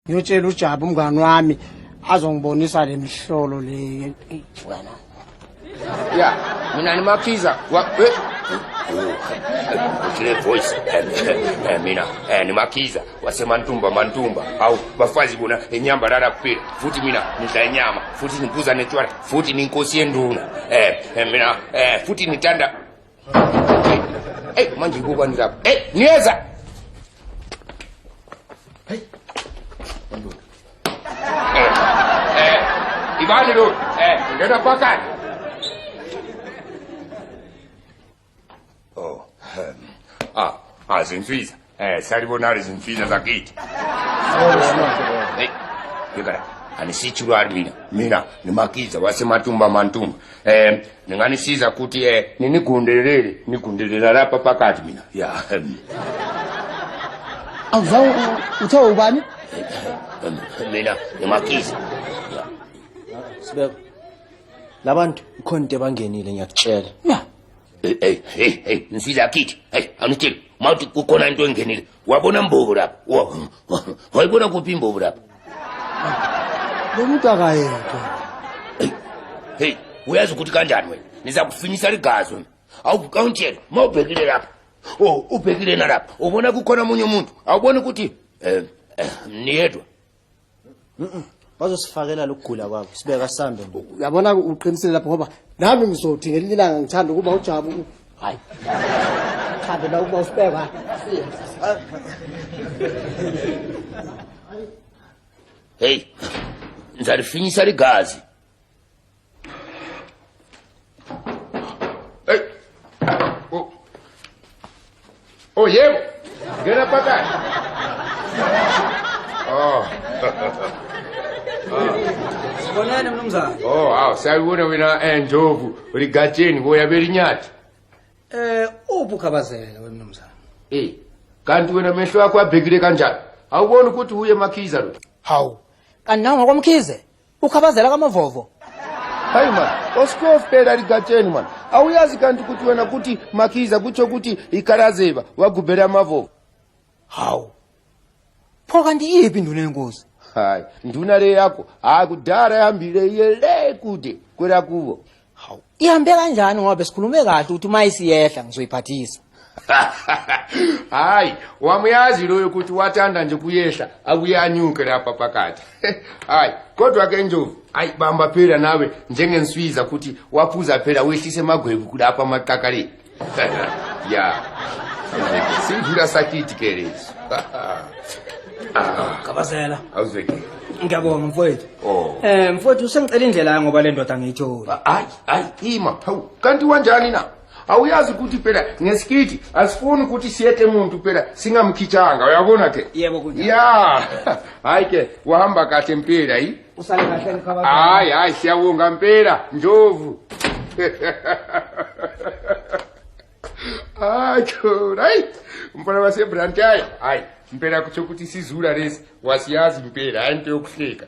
Ngiyotshela uJabu umngani wami azongibonisa lemhlolo le wena. Yeah, mina nimakhiza Kule voice mina nimakhiza wasemantumba mantumba awu bafazi bona enyamba rara kuphela futhi mina nidla inyama futhi niphuza netshwala futhi ninkosi yenduna mina futhi nithanda manje kubani lapha niyeza ibani lo ngena phakathi zinfiza salibonari zinfiza zakithi yekara anisichurwari mina nimakiza wasematumba mantumba ninganisiza kuti nigundelela lapha phakathi mina ya Awuzawu uthe ubani? Mina nimakiza Sibeko labantu ikhonto bangenile ngiyakutshela nsiza kithi anitshela mawuthi kukhona into engenile wabona mbovu lapha wayibona kuphi imbovu lapha Lo muntu akayedwa. Uyazi ukuthi kanjani wena niza kufinyisa ligazi wena awuntshela mawubhekile lapha ubhekile nalapha ubona kukhona omunye umuntu awubona ukuthi niyedwa bazosifakela lokugula kwabo sibeka sihambe Uyabona uqinisile lapho ngoba nami ngizothi ngelilanga ngithanda ukuba uJabu hayi Chabe la ukuba usibeka nizalifinyisa ligazi yebo ngena phakathi Sibonene mnumzane sawubona wena Ndlovu ligatsheni boya belinyathi ubukhabazela wemnumzane kanti wena mehlo akho abhekile kanjani awubona ukuthi uye makhiza lo hawu kanti nawe ngokomkhize ukhabazela kamavovo hayi man osikofela ligatsheni man awuyazi kanti ukuthi wena kuti makhiza kutsho ukuthi ikarazeba wagubhela amavovo hawu pho kanti iphi induna yenkosi hayi nduna le yakho akudala yahambile yele kude kwela kubo hawu ihambe kanjani ngoba sikhulume kahle ukuthi mayisiyehla ngizoyiphathisa hayi wamuyazi loyo ukuthi wathanda nje kuyehla akuyanyuke lapha phakathi hayi kodwa ke Ndlovu hayi bamba phela nawe njengenswiza ukuthi waphuza phela wehlise emagwebu kulapha amaqakaleni ya sivula sakithi ke leso Khabazela awuzweke ngiyabonga mfowethu mfowethu usengicela indlela ngoba le ndoda ngiyithola hayi ima kanti wanjani na awuyazi ukuthi phela ngesikiti asifuni ukuthi siyete umuntu phela singamkhitshanga uyabona ke yebo kunjani ya hayi ke wahamba kahle impela usale kahle Khabazela hayi siyabonga impela Ndlovu hayi umfana wasebrantayi hayi impela kuthi sizula lesi wasiyazi impela hayi into yokuhleka